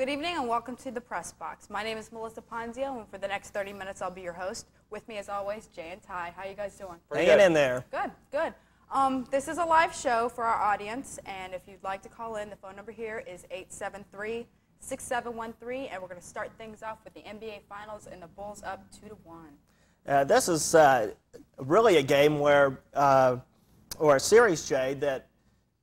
Good evening and welcome to the Press Box. My name is Melissa Ponzio, and for the next 30 minutes I'll be your host. With me as always, Jay and Ty. How you guys doing? Hanging in there. Good, good. This is a live show for our audience, and if you'd like to call in, the phone number here is 873-6713, and we're going to start things off with the NBA Finals and the Bulls up 2-1. This is really a game where, or a series, Jay, that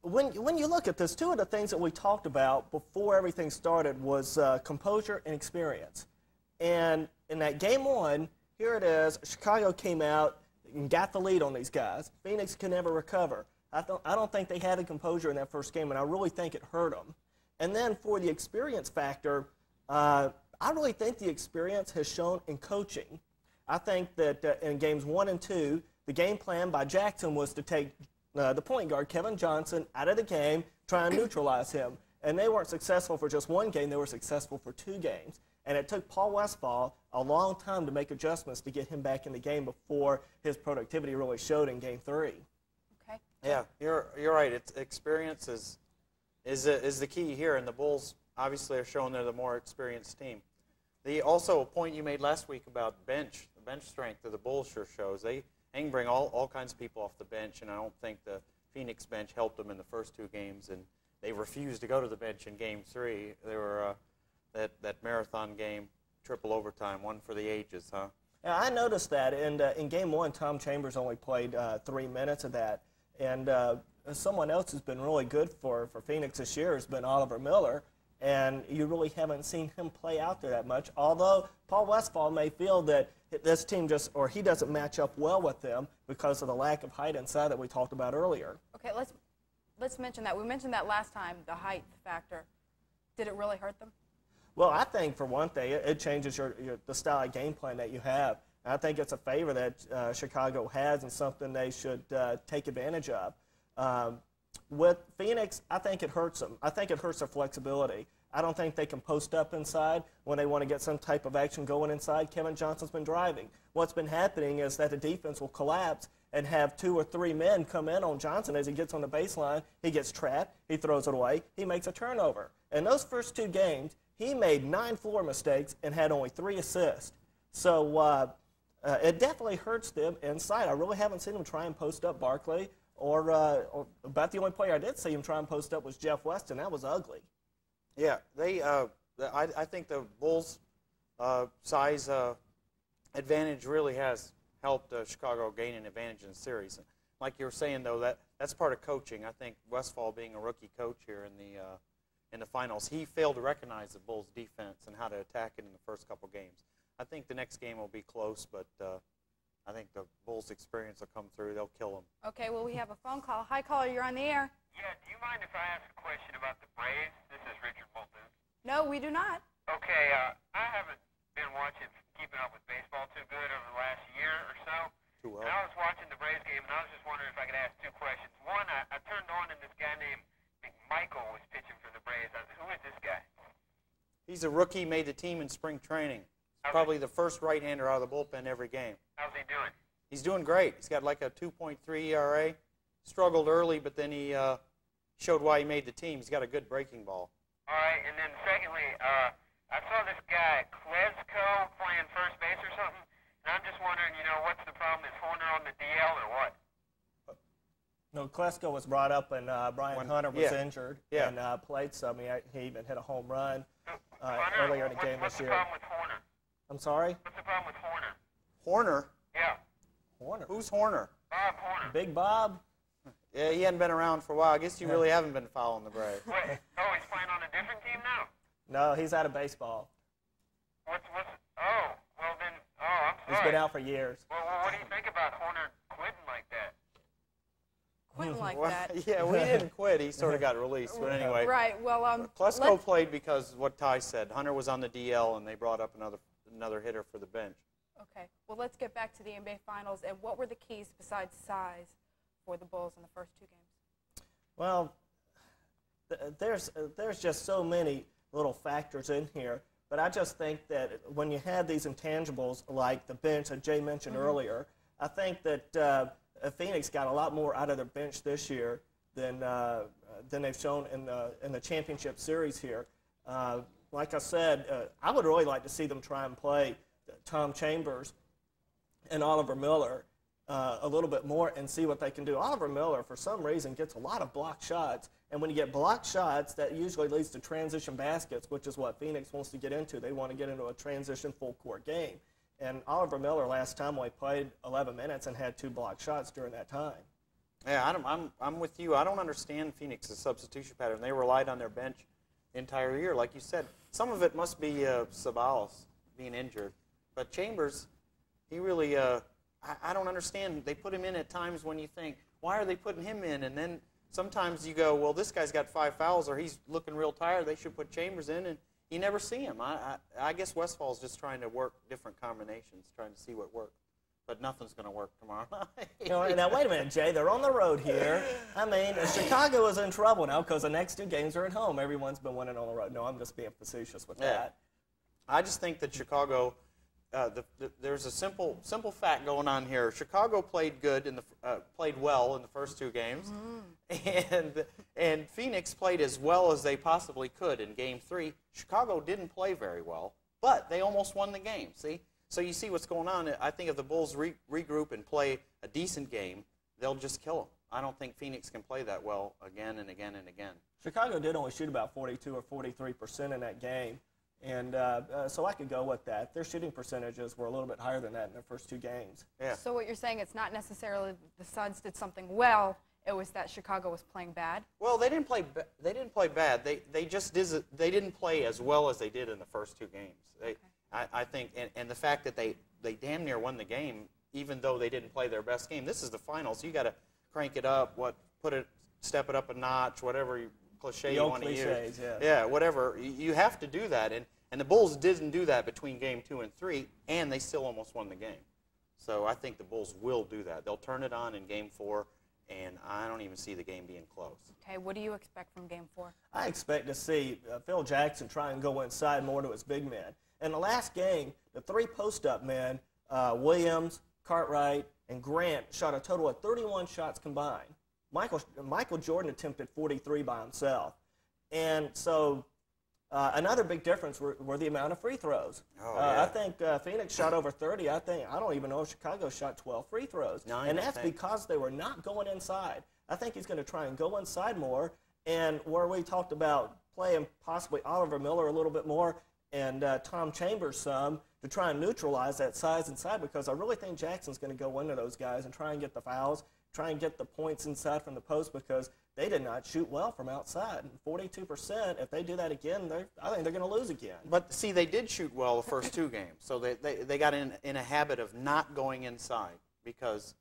when you look at this, two of the things that we talked about before everything started was composure and experience. And in that game one, here it is, Chicago came out and got the lead on these guys. Phoenix can never recover. I don't think they had the composure in that first game, and I really think it hurt them. And then for the experience factor, I really think the experience has shown in coaching. I think that in games 1 and 2, the game plan by Jackson was to take the point guard, Kevin Johnson, out of the game, try and neutralize him. And they weren't successful for just one game. They were successful for 2 games. And it took Paul Westphal a long time to make adjustments to get him back in the game before his productivity really showed in Game 3. Okay. Yeah, you're right. It's experience is the key here, and the Bulls obviously are showing they're the more experienced team. Also, a point you made last week about the bench strength of the Bulls sure shows. They can bring all kinds of people off the bench, and I don't think the Phoenix bench helped them in the first 2 games, and they refused to go to the bench in Game 3. They were that marathon game, triple overtime, one for the ages, huh? Yeah, I noticed that. And in Game 1, Tom Chambers only played 3 minutes of that. And someone else who's been really good for Phoenix this year has been Oliver Miller. And you really haven't seen him play out there that much, although Paul Westphal may feel that this team he doesn't match up well with them because of the lack of height inside that we talked about earlier. Okay, let's mention that. We mentioned that last time, the height factor. Did it really hurt them? Well, I think, for one thing, it changes the style of game plan that you have. And I think it's a favor that Chicago has and something they should take advantage of. With Phoenix, I think it hurts them. I think it hurts their flexibility. I don't think they can post up inside when they want to get some type of action going inside. Kevin Johnson's been driving. What's been happening is that the defense will collapse and have 2 or 3 men come in on Johnson as he gets on the baseline. He gets trapped. He throws it away. He makes a turnover. In those first 2 games, he made 9 floor mistakes and had only 3 assists. So it definitely hurts them inside. I really haven't seen them try and post up Barkley, or about the only player I did see him try and post up was Jeff Weston. That was ugly. Yeah, I think the Bulls' size advantage really has helped Chicago gain an advantage in the series. Like you were saying, though, that's part of coaching. I think Westphal, being a rookie coach here in the finals, he failed to recognize the Bulls' defense and how to attack it in the first couple games. I think the next game will be close, but I think the Bulls' experience will come through. They'll kill them. Okay, well, we have a phone call. Hi, caller, you're on the air. Yeah, do you mind if I ask a question about the Braves? This is Richard Bolton. No, we do not. Okay, I haven't been keeping up with baseball too good over the last year or so. Too well. And I was watching the Braves game, and I was just wondering if I could ask 2 questions. One, I turned on, and this guy named Michael was pitching for the Braves. Who is this guy? He's a rookie, made the team in spring training. He's probably the first right-hander out of the bullpen every game. How's he doing? He's doing great. He's got like a 2.3 ERA. Struggled early, but then he showed why he made the team. He's got a good breaking ball. All right, and then secondly, I saw this guy, Klesko, playing first base or something, and I'm just wondering, what's the problem? Is Horner on the DL or what? No, Klesko was brought up, and Brian Hunter was injured and played some. He even hit a home run earlier in the game this year. What's the problem with Horner? I'm sorry? What's the problem with Horner? Horner? Yeah. Horner. Who's Horner? Bob Horner. Big Bob? Yeah, he hadn't been around for a while. I guess you really haven't been following the Braves. Wait, he's playing on a different team now? No, he's out of baseball. I'm sorry. He's been out for years. Well, what do you think about Horner quitting like that? Quitting like Well, that. yeah, we didn't quit. He sort of got released. But anyway, Right, well, Klesko played because of what Ty said. Hunter was on the DL, and they brought up another hitter for the bench. Okay, well, let's get back to the NBA Finals. And what were the keys besides size for the Bulls in the first 2 games? Well, there's just so many little factors in here. But I just think that when you have these intangibles like the bench that Jay mentioned earlier, I think that Phoenix got a lot more out of their bench this year than they've shown in the championship series here. like I said, I would really like to see them try and play Tom Chambers and Oliver Miller a little bit more and see what they can do. Oliver Miller, for some reason, gets a lot of blocked shots, and when you get blocked shots, that usually leads to transition baskets, which is what Phoenix wants to get into. They want to get into a transition full-court game. And Oliver Miller, last time we played 11 minutes and had 2 blocked shots during that time. Yeah, I'm with you. I don't understand Phoenix's substitution pattern. They relied on their bench the entire year, like you said. Some of it must be Sabalos being injured. But Chambers, he really, I don't understand. They put him in at times when you think, why are they putting him in? And then sometimes you go, well, this guy's got 5 fouls, or he's looking real tired. They should put Chambers in, and you never see him. I guess Westfall's just trying to work different combinations, trying to see what works. But nothing's going to work tomorrow night. Now, wait a minute, Jay. They're on the road here. I mean, Chicago is in trouble now because the next 2 games are at home. Everyone's been winning on the road. No, I'm just being facetious with that. I just think that Chicago, there's a simple fact going on here. Chicago played good played well in the first 2 games, and Phoenix played as well as they possibly could in Game 3. Chicago didn't play very well, but they almost won the game. See. So you see what's going on. I think if the Bulls regroup and play a decent game, they'll just kill them. I don't think Phoenix can play that well again and again and again. Chicago did only shoot about 42 or 43% in that game, and so I could go with that. Their shooting percentages were a little bit higher than that in their first 2 games. Yeah. So what you're saying, it's not necessarily the Suns did something well. It was that Chicago was playing bad. Well, they didn't play. They didn't play bad. They just they didn't play as well as they did in the first 2 games. I think, and the fact that they damn near won the game, even though they didn't play their best game. This is the finals. You got to crank it up, step it up a notch, whatever cliche you want to use. Yeah, whatever. You have to do that, and the Bulls didn't do that between Game 2 and 3, and they still almost won the game. So I think the Bulls will do that. They'll turn it on in Game 4, and I don't even see the game being close. Okay, what do you expect from Game 4? I expect to see Phil Jackson try and go inside more to his big men. In the last game, the 3 post-up men, Williams, Cartwright, and Grant, shot a total of 31 shots combined. Michael Jordan attempted 43 by himself. And so another big difference were the amount of free throws. I think Phoenix shot over 30. I don't even know if Chicago shot 12 free throws. 9, and that's because they were not going inside. I think he's going to try and go inside more. And where we talked about playing possibly Oliver Miller a little bit more, and Tom Chambers some to try and neutralize that size inside, because I really think Jackson's going to go into those guys and try and get the fouls, try and get the points inside from the post, because they did not shoot well from outside. 42%, if they do that again, I think they're going to lose again. But see, they did shoot well the first 2 games, so they got in a habit of not going inside, because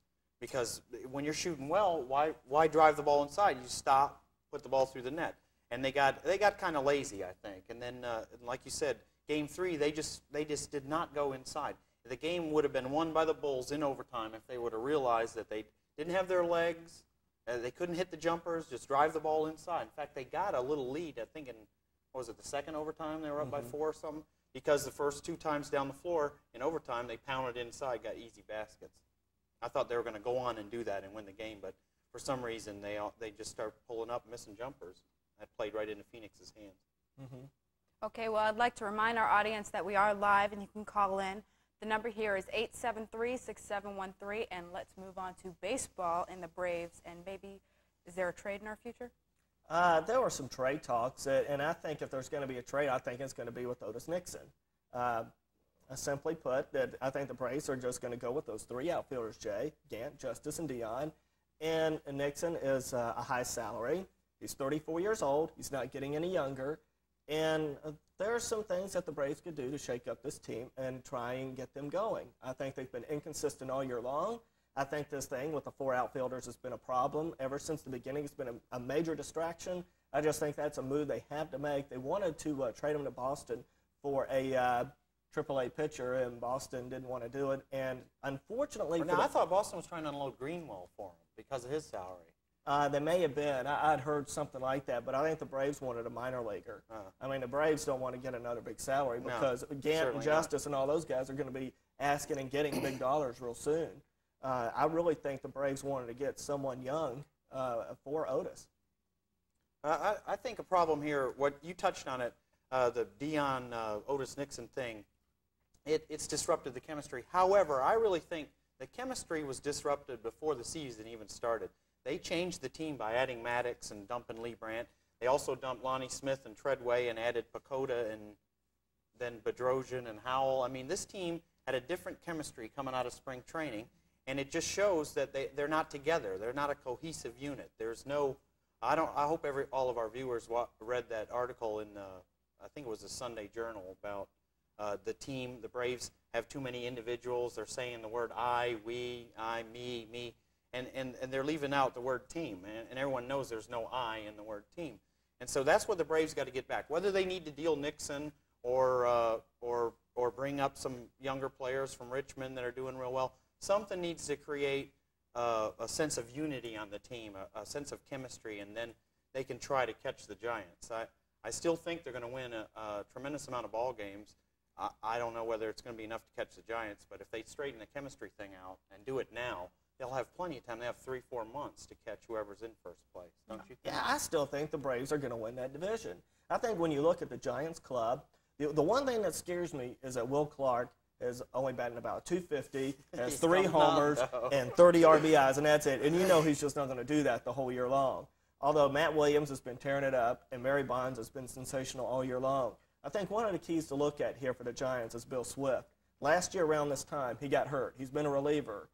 when you're shooting well, why drive the ball inside? You stop, put the ball through the net. And they got kind of lazy, I think. And then, like you said, Game 3, they just did not go inside. The game would have been won by the Bulls in overtime if they would have realized that they didn't have their legs, they couldn't hit the jumpers, just drive the ball inside. In fact, they got a little lead, I think, in, what was it, the second overtime? They were up by 4 or something? Because the first 2 times down the floor in overtime, they pounded inside, got easy baskets. I thought they were going to go on and do that and win the game, but for some reason, they just started pulling up, missing jumpers. That played right into Phoenix's hands. Okay, well, I'd like to remind our audience that we are live and you can call in. The number here is 873-6713, and let's move on to baseball and the Braves. And maybe, is there a trade in our future? There were some trade talks, and I think if there's going to be a trade, I think it's going to be with Otis Nixon. Simply put, that I think the Braves are just going to go with those 3 outfielders, Jay, Gant, Justice, and Dion. And Nixon is a high salary. He's 34 years old. He's not getting any younger. And there are some things that the Braves could do to shake up this team and try and get them going. I think they've been inconsistent all year long. I think this thing with the 4 outfielders has been a problem. Ever since the beginning, it's been a major distraction. I just think that's a move they have to make. They wanted to trade him to Boston for a AAA pitcher, and Boston didn't want to do it. And unfortunately, now I thought Boston was trying to unload Greenwell for him because of his salary. They may have been. I'd heard something like that, but I think the Braves wanted a minor leaguer. I mean, the Braves don't want to get another big salary because Gant and Justice and all those guys are going to be asking and getting big dollars real soon. I really think the Braves wanted to get someone young for Otis. I think a problem here, what you touched on it, the Dion Otis Nixon thing, it's disrupted the chemistry. However, I really think the chemistry was disrupted before the season even started. They changed the team by adding Maddox and dumping Lee Brandt. They also dumped Lonnie Smith and Treadway and added Pacoda and then Bedrosian and Howell. I mean, this team had a different chemistry coming out of spring training, and it just shows that they're not together. They're not a cohesive unit. There's no. I hope all of our viewers read that article in I think it was the Sunday Journal about the team. The Braves have too many individuals. They're saying the word I, we, I, me, and they're leaving out the word team. And everyone knows there's no I in the word team. And so that's what the Braves got to get back. Whether they need to deal Nixon or bring up some younger players from Richmond that are doing real well, something needs to create a sense of unity on the team, a sense of chemistry, and then they can try to catch the Giants. I still think they're going to win a tremendous amount of ball games. I don't know whether it's going to be enough to catch the Giants, but if they straighten the chemistry thing out and do it now, they'll have plenty of time. They have 3-4 months to catch whoever's in first place, don't you think? Yeah, I still think the Braves are going to win that division. I think when you look at the Giants club, the one thing that scares me is that Will Clark is only batting about 250, has 3 homers and 30 RBIs, and that's it. And you know he's just not going to do that the whole year long. Although Matt Williams has been tearing it up and Mary Bonds has been sensational all year long. I think one of the keys to look at here for the Giants is Bill Swift. Last year around this time, he got hurt. He's been a reliever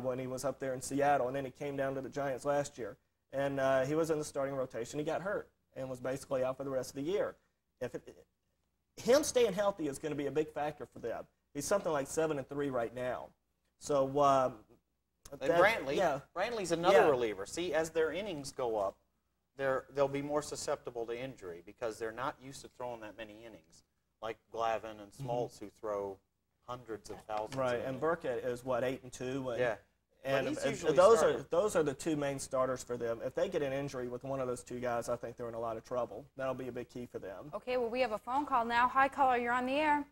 when he was up there in Seattle, and then he came down to the Giants last year. And he was in the starting rotation. He got hurt and was basically out for the rest of the year. Him staying healthy is going to be a big factor for them. He's something like 7-3 right now. So Brantley's another reliever. See, as their innings go up, they'll be more susceptible to injury because they're not used to throwing that many innings, like Glavine and Smoltz, who throw hundreds of thousands. Right, of and Burkett is what, 8-2. Yeah, and those are the 2 main starters for them. If they get an injury with one of those 2 guys, I think they're in a lot of trouble. That'll be a big key for them. Okay, well, we have a phone call now. Hi, caller, you're on the air.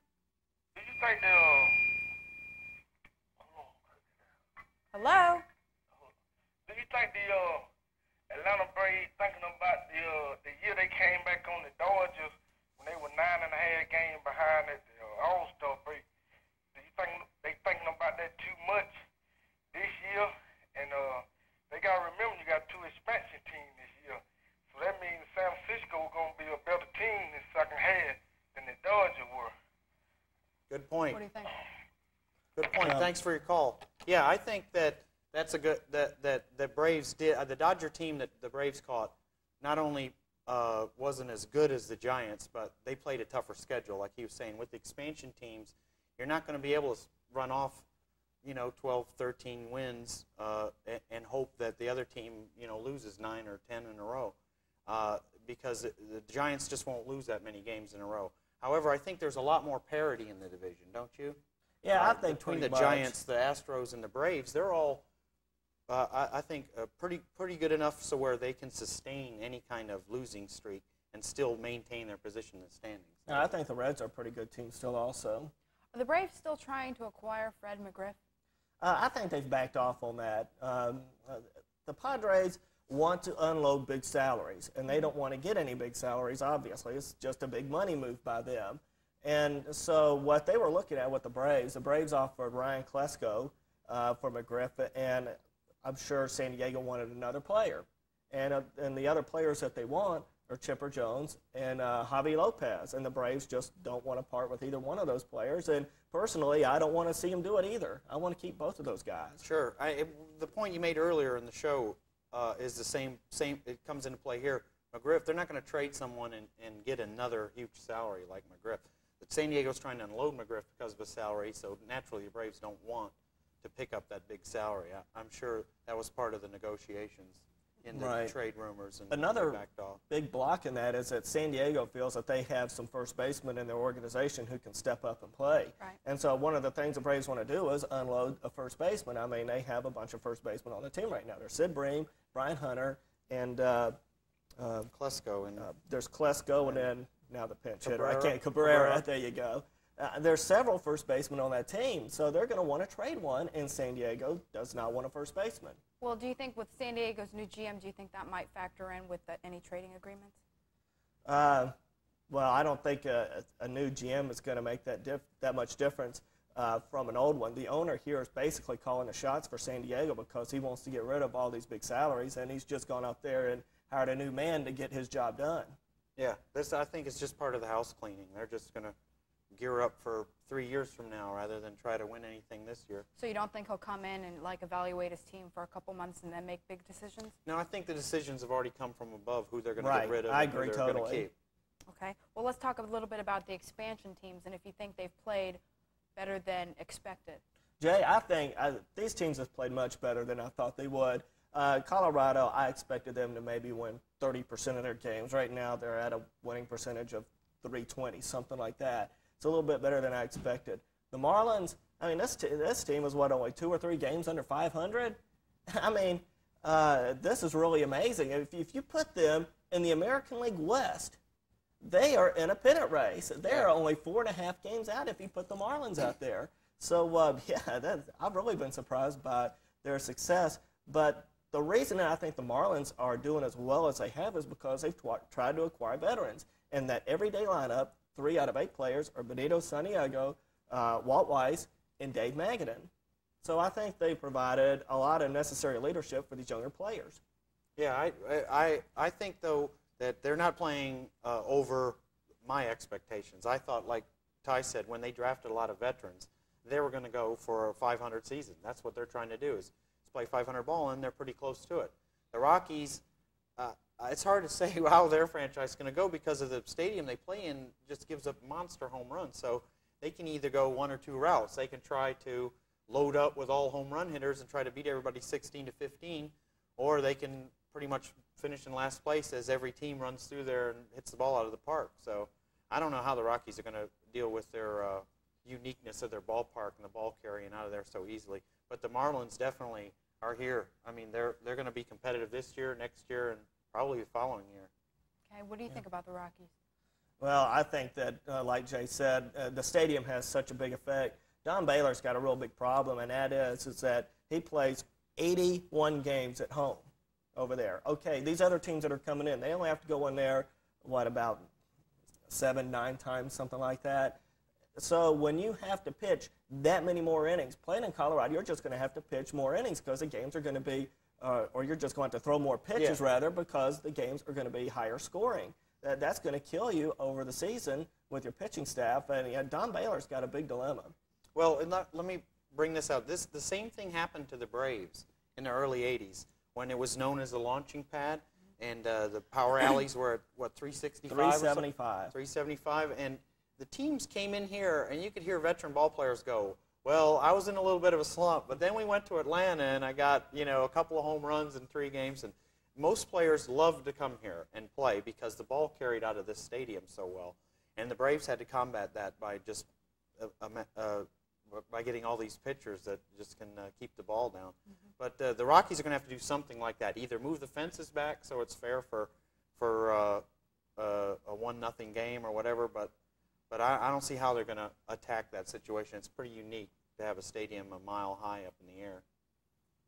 Do you think Hello? Do you think the Atlanta Braves thinking about the year they came back on the Dodgers when they were 9.5 games behind at the All-Star break? Do you think they thinking about that too much this year? And they got to remember you got 2 expansion teams this year. So that means San Francisco is going to be a better team in the second half than the Dodgers were. Good point. What do you think? Good point. Thanks for your call. Yeah, I think that's a good that the Braves did. The Dodger team that the Braves caught not only wasn't as good as the Giants, but they played a tougher schedule. Like he was saying, with the expansion teams, you're not going to be able to run off, 12, 13 wins and hope that the other team, loses 9 or 10 in a row, because the Giants just won't lose that many games in a row. However, I think there's a lot more parity in the division, don't you? Yeah, I think between the Giants, the Astros, and the Braves, they're all, I think, pretty good enough so where they can sustain any kind of losing streak and still maintain their position in the standings. Yeah, I think the Reds are a pretty good team still also. Are the Braves still trying to acquire Fred McGriff? I think they've backed off on that. The Padres want to unload big salaries, and they don't want to get any big salaries, obviously. It's just a big money move by them. And so what they were looking at with the Braves offered Ryan Klesko for McGriff, and I'm sure San Diego wanted another player. And the other players that they want are Chipper Jones and Javi Lopez, and the Braves just don't want to part with either one of those players. And personally, I don't want to see them do it either. I want to keep both of those guys. Sure. The point you made earlier in the show is the same. It comes into play here. McGriff, they're not going to trade someone and get another huge salary like McGriff. But San Diego's trying to unload McGriff because of his salary, so naturally the Braves don't want to pick up that big salary. I'm sure that was part of the negotiations in the trade rumors. And another backed off. Big block in that is that San Diego feels that they have some first basemen in their organization who can step up and play. Right. And so one of the things the Braves want to do is unload a first baseman. I mean, they have a bunch of first basemen on the team right now. There's Sid Bream, Brian Hunter, and Klesko. There's Klesko, and then now the pinch hitter. Cabrera. There you go. There's several first basemen on that team, so they're going to want to trade one, and San Diego does not want a first baseman. Well, do you think with San Diego's new GM, do you think that might factor in with any trading agreements? Well, I don't think a new GM is going to make that much difference from an old one. The owner here is basically calling the shots for San Diego because he wants to get rid of all these big salaries, and he's just gone up there and hired a new man to get his job done. Yeah, this I think is just part of the house cleaning. They're just going to gear up for 3 years from now rather than try to win anything this year. So you don't think he'll come in and like evaluate his team for a couple months and then make big decisions? No, I think the decisions have already come from above who they're going to Right. get rid of I and who agree they're going to totally. keep. Okay. Well, let's talk a little bit about the expansion teams and if you think they've played better than expected. Jay, I think these teams have played much better than I thought they would. Colorado, I expected them to maybe win 30% of their games. Right now, they're at a winning percentage of 320, something like that. It's a little bit better than I expected. The Marlins, I mean, this team is, what, only 2 or 3 games under 500? I mean, this is really amazing. If you put them in the American League West, they are in a pennant race. They're only 4.5 games out if you put the Marlins out there. So, yeah, I've really been surprised by their success. But the reason that I think the Marlins are doing as well as they have is because they've tried to acquire veterans. In that everyday lineup, 3 out of 8 players are Benito Santiago, Walt Weiss, and Dave Magadan. So I think they provided a lot of necessary leadership for these younger players. Yeah, I think, though, that they're not playing over my expectations. I thought, like Ty said, when they drafted a lot of veterans, they were going to go for a 500 season. That's what they're trying to do is play 500 ball, and they're pretty close to it. The Rockies, it's hard to say how their franchise is going to go because of the stadium they play in just gives up monster home runs. So they can either go 1 or 2 routes. They can try to load up with all home run hitters and try to beat everybody 16-15, or they can pretty much finish in last place as every team runs through there and hits the ball out of the park. So I don't know how the Rockies are going to deal with their uniqueness of their ballpark and the ball carrying out of there so easily. But the Marlins definitely are here. I mean, they're going to be competitive this year, next year, and probably the following year. Okay, what do you think about the Rockies? Well, I think that, like Jay said, the stadium has such a big effect. Don Baylor's got a real big problem, and that is that he plays 81 games at home over there. Okay, these other teams that are coming in, they only have to go in there, what, about 7, 9 times, something like that. So when you have to pitch that many more innings, playing in Colorado, you're just going to have to pitch more innings because the games are going to be, or you're just going to throw more pitches, rather, because the games are going to be higher scoring. That's going to kill you over the season with your pitching staff, and Don Baylor's got a big dilemma. Well, and let me bring this out. The same thing happened to the Braves in the early 80s when it was known as the launching pad, and the power alleys were at, what, 365? 375. 375, and the teams came in here, and you could hear veteran ball players go, well, I was in a little bit of a slump, but then we went to Atlanta, and I got, a couple of home runs in 3 games, and most players loved to come here and play because the ball carried out of this stadium so well, and the Braves had to combat that by just by getting all these pitchers that just can keep the ball down. But the Rockies are going to have to do something like that, either move the fences back so it's fair for a 1-0 game or whatever, but I don't see how they're going to attack that situation. It's pretty unique to have a stadium a mile high up in the air.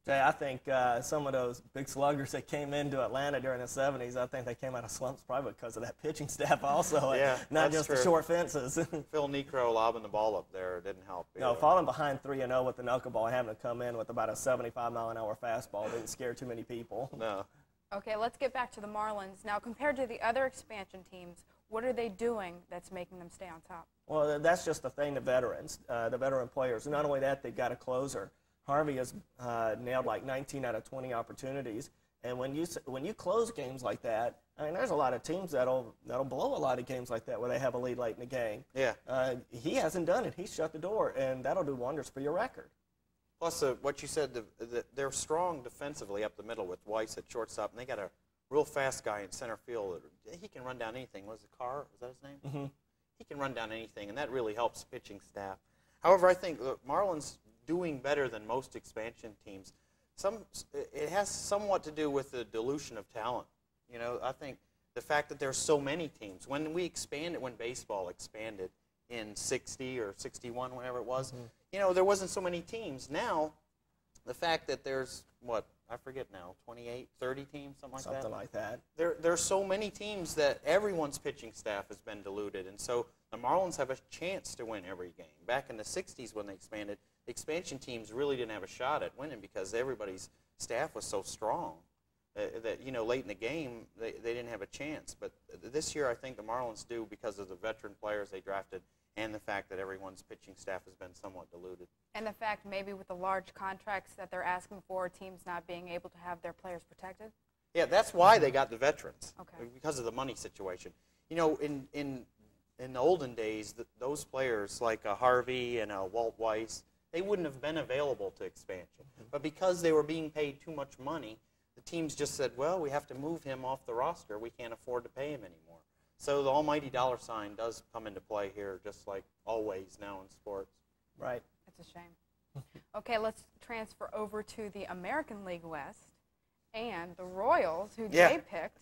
Jay, I think some of those big sluggers that came into Atlanta during the 70s, I think they came out of slumps probably because of that pitching staff also, yeah, not just true. the short fences. Phil Necro lobbing the ball up there didn't help. No, falling behind 3-0 with the knuckleball, having to come in with about a 75-mile-an-hour fastball didn't scare too many people. No. Okay, let's get back to the Marlins. Now, compared to the other expansion teams, what are they doing that's making them stay on top? Well, that's just the thing, the veterans, the veteran players. Not only that, they've got a closer. Harvey has nailed like 19 out of 20 opportunities. And when you close games like that, I mean, there's a lot of teams that'll blow a lot of games like that where they have a lead late in the game. Yeah. He hasn't done it. He's shut the door, and that'll do wonders for your record. Plus, what you said, they're strong defensively up the middle with Weiss at shortstop, and they got a real fast guy in center field. He can run down anything. Was it Carr? Is that his name? Mm-hmm. He can run down anything, and that really helps pitching staff. However, I think the Marlins doing better than most expansion teams. It has somewhat to do with the dilution of talent. I think the fact that there's so many teams. When baseball expanded in 60 or 61, whenever it was, there wasn't so many teams. Now, the fact that there's, what, I forget now, 28, 30 teams, something like that? Something like that. There's so many teams that everyone's pitching staff has been diluted, and so the Marlins have a chance to win every game. Back in the 60s when they expanded, the expansion teams really didn't have a shot at winning because everybody's staff was so strong that, you know, late in the game, they didn't have a chance. But this year I think the Marlins do because of the veteran players they drafted and the fact that everyone's pitching staff has been somewhat diluted. And the fact maybe with the large contracts that they're asking for, teams not being able to have their players protected? Yeah, that's why they got the veterans, Okay. because of the money situation. You know, in the olden days, those players like Harvey and Walt Weiss, they wouldn't have been available to expansion. But because they were being paid too much money, the teams just said, well, we have to move him off the roster. We can't afford to pay him anymore. So the almighty dollar sign does come into play here, just like always now in sports. Right. It's a shame. Okay, let's transfer over to the American League West and the Royals, who Jay picked.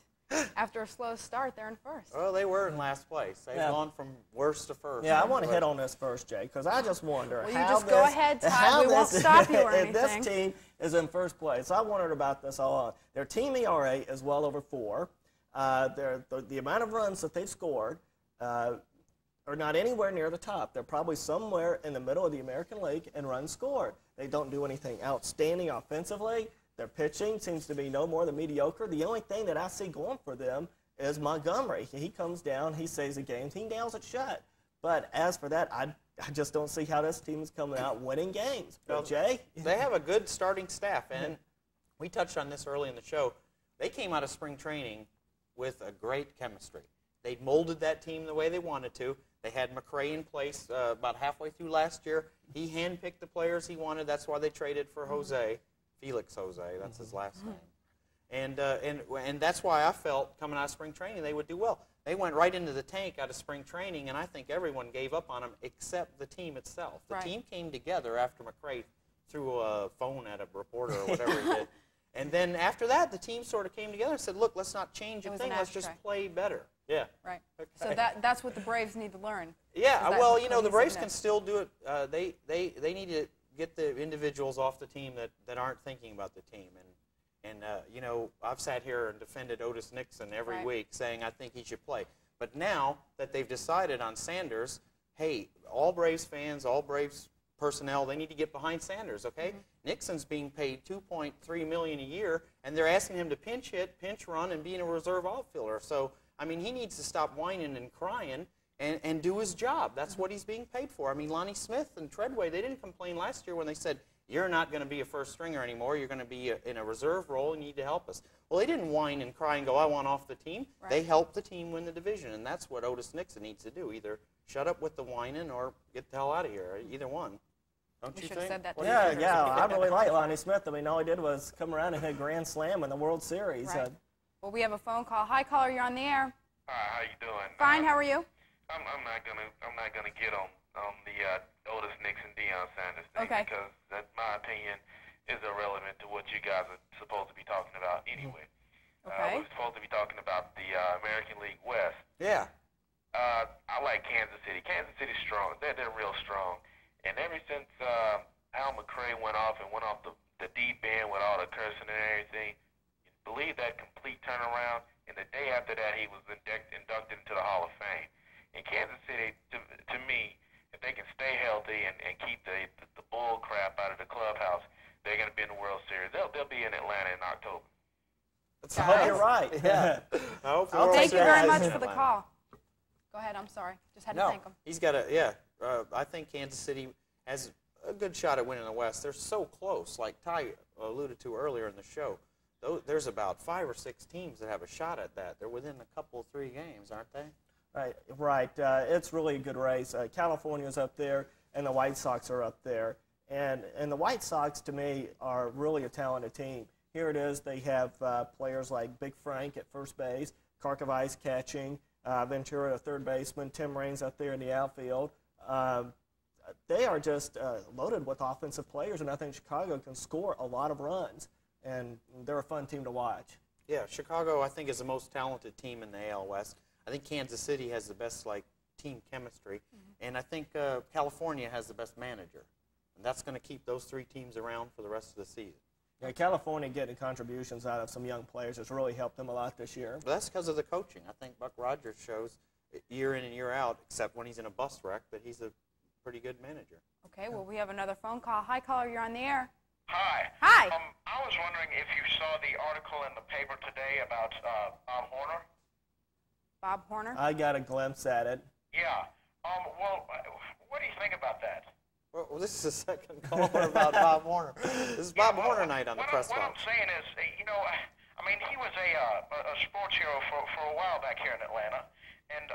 After a slow start, they're in first. Well, they were in last place. They've gone from worst to first. Yeah, I want to hit on this first, Jay, because I just wonder Well, you how just this, go ahead, Todd. We won't stop you or if anything. this team is in first place. I wondered about this all along. Their team ERA is well over 4. The amount of runs that they've scored are not anywhere near the top. They're probably somewhere in the middle of the American League in runs scored. They don't do anything outstanding offensively. Their pitching seems to be no more than mediocre. The only thing that I see going for them is Montgomery. He comes down, he saves the games, he nails it shut. But as for that, I just don't see how this team is coming out winning games. But Jay? They have a good starting staff, and we touched on this early in the show. They came out of spring training with a great chemistry. They molded that team the way they wanted to. They had McRae in place about halfway through last year. He handpicked the players he wanted. That's why they traded for Jose. Felix Jose, that's his last name. And that's why I felt coming out of spring training they would do well. They went right into the tank out of spring training, and I think everyone gave up on them except the team itself. The team came together after McRae threw a phone at a reporter or whatever he did. And then after that, the team sort of came together and said, look, let's not change a thing. Let's just play better. Yeah. Right. Okay. So that's what the Braves need to learn. Yeah, well, you know, the Braves can still do it. They need to get the individuals off the team that aren't thinking about the team. And you know, I've sat here and defended Otis Nixon every week saying I think he should play. But now that they've decided on Sanders, hey, all Braves fans, all Braves personnel, they need to get behind Sanders, okay? Nixon's being paid $2.3 million a year, and they're asking him to pinch hit, pinch run, and be in a reserve outfielder. So, I mean, he needs to stop whining and crying and do his job. That's what he's being paid for. I mean, Lonnie Smith and Treadway, they didn't complain last year when they said, you're not going to be a first stringer anymore. You're going to be in a reserve role and you need to help us. Well, they didn't whine and cry and go, I want off the team. They helped the team win the division, and that's what Otis Nixon needs to do. Either shut up with the whining or get the hell out of here. Either one. Don't you think? Said that Yeah, I really like Lonnie Smith. I mean, all he did was come around and hit a grand slam in the World Series. Right. Well, we have a phone call. Hi, caller, you're on the air. Hi, how you doing? Fine, how are you? I'm not gonna get on the Otis Nixon Deion Sanders thing because that, my opinion, is irrelevant to what you guys are supposed to be talking about anyway. We're supposed to be talking about the American League West. Yeah. I like Kansas City. Kansas City's strong. They're real strong. And ever since Al McRae went off the deep end with all the cursing and everything, you believe that complete turnaround. And the day after that, he was inducted into the Hall of Fame. In Kansas City, to me, if they can stay healthy and keep the bull crap out of the clubhouse, they're going to be in the World Series. They'll be in Atlanta in October. I hope you're right. Yeah. Thank you very much for the call. Go ahead. I'm sorry. Just had to thank him. He's got I think Kansas City has a good shot at winning the West. They're so close, like Ty alluded to earlier in the show. There's about 5 or 6 teams that have a shot at that. They're within a couple, 3 games, aren't they? Right. It's really a good race. California's up there, and the White Sox are up there. And the White Sox, to me, are really a talented team. Here it is. They have players like Big Frank at first base, Karkovice catching, Ventura, the third baseman, Tim Raines up there in the outfield. They are just loaded with offensive players, and I think Chicago can score a lot of runs, and they're a fun team to watch. Yeah, Chicago, I think, is the most talented team in the AL West. I think Kansas City has the best team chemistry, and I think California has the best manager. And that's going to keep those three teams around for the rest of the season. Yeah, California getting contributions out of some young players has really helped them a lot this year. But that's because of the coaching. I think Buck Rogers shows year in and year out, except when he's in a bus wreck, that he's a pretty good manager. Okay, well, we have another phone call. Hi, caller, you're on the air. Hi. Hi. I was wondering if you saw the article in the paper today about Bob Horner. Bob Horner? I got a glimpse at it. Yeah. Well, what do you think about that? Well, this is the second caller about Bob Horner. This is Bob Horner night on the press What box. I'm saying is, you know, I mean, he was a sports hero for a while back here in Atlanta, and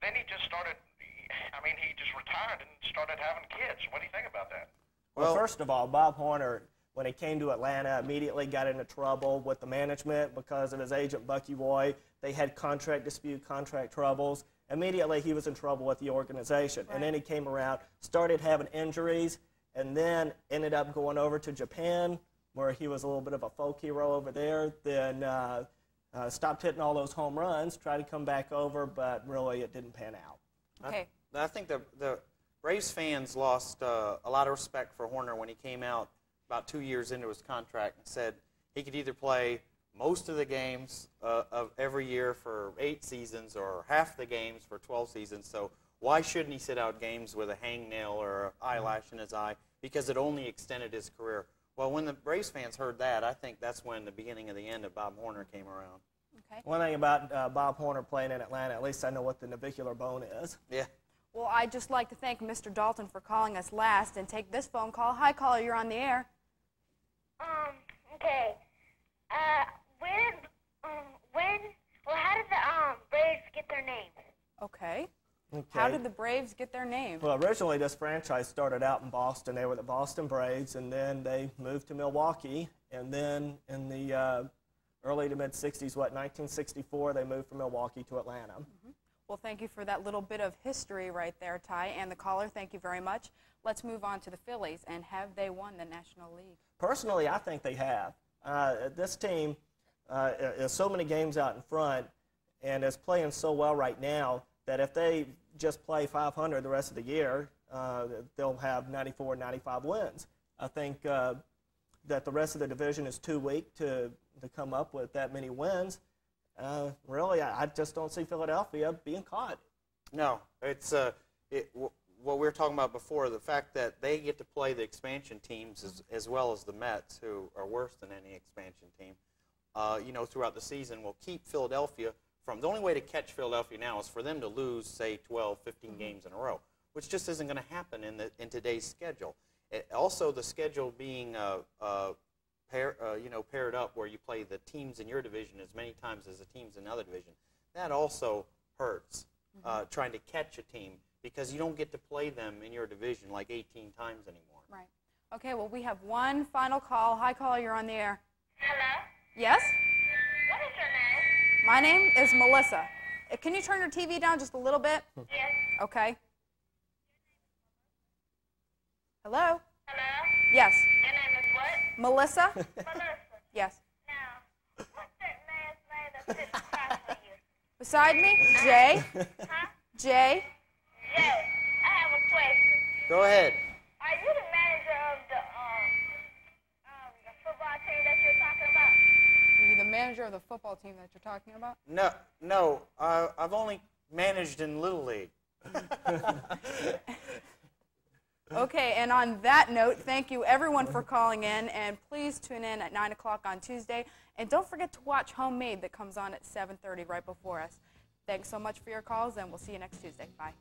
then he just started. I mean, he just retired and started having kids. What do you think about that? Well, first of all, Bob Horner, when he came to Atlanta, immediately got into trouble with the management because of his agent, Bucky Roy. They had contract dispute, contract troubles. Immediately, he was in trouble with the organization. Right. And then he came around, started having injuries, and then ended up going over to Japan, where he was a little bit of a folk hero over there. Then stopped hitting all those home runs, tried to come back over, but really it didn't pan out. Okay. I think the Braves fans lost a lot of respect for Horner when he came out about 2 years into his contract and said he could either play most of the games of every year for 8 seasons or half the games for 12 seasons. So why shouldn't he sit out games with a hangnail or an eyelash in his eye? Because it only extended his career. Well, when the Braves fans heard that, I think that's when the beginning of the end of Bob Horner came around. Okay. One thing about Bob Horner playing in Atlanta, at least I know what the navicular bone is. Yeah. Well, I'd just like to thank Mr. Dalton for calling us last and take this phone call. Hi, caller, you're on the air. Okay. How did the Braves get their name? Okay. Okay. How did the Braves get their name? Well, originally this franchise started out in Boston. They were the Boston Braves, and then they moved to Milwaukee. And then in the early to mid-'60s, 1964, they moved from Milwaukee to Atlanta. Mm-hmm. Well, thank you for that little bit of history right there, Ty. And the caller, thank you very much. Let's move on to the Phillies. And have they won the National League? Personally, I think they have. This team is so many games out in front and is playing so well right now that if they just play 500 the rest of the year, they'll have 94, 95 wins. I think that the rest of the division is too weak to come up with that many wins. Really, I just don't see Philadelphia being caught. No, it's what we were talking about before, the fact that they get to play the expansion teams as well as the Mets, who are worse than any expansion team, throughout the season will keep Philadelphia from, the only way to catch Philadelphia now is for them to lose, say, 12, 15 games in a row, which just isn't going to happen in today's schedule. Also, the schedule being paired up where you play the teams in your division as many times as the teams in another division, that also hurts trying to catch a team because you don't get to play them in your division like 18 times anymore. Right. Okay, well, we have one final call. Hi, caller, you're on the air. Hello? Yes? What is your name? My name is Melissa. Can you turn your TV down just a little bit? Yes. Okay. Hello? Hello? Yes. Your name is what? Melissa? Melissa. Yes. Now, what's that man's name that sits across from you? Beside me? Jay? Huh? Jay? Jay, I have a question. Go ahead. Are you the manager of the football team that you're talking about? Are you the manager of the football team that you're talking about? No. I've only managed in Little League. Okay, and on that note, thank you everyone for calling in, and please tune in at 9 o'clock on Tuesday. And don't forget to watch Homemade that comes on at 7:30 right before us. Thanks so much for your calls, and we'll see you next Tuesday. Bye.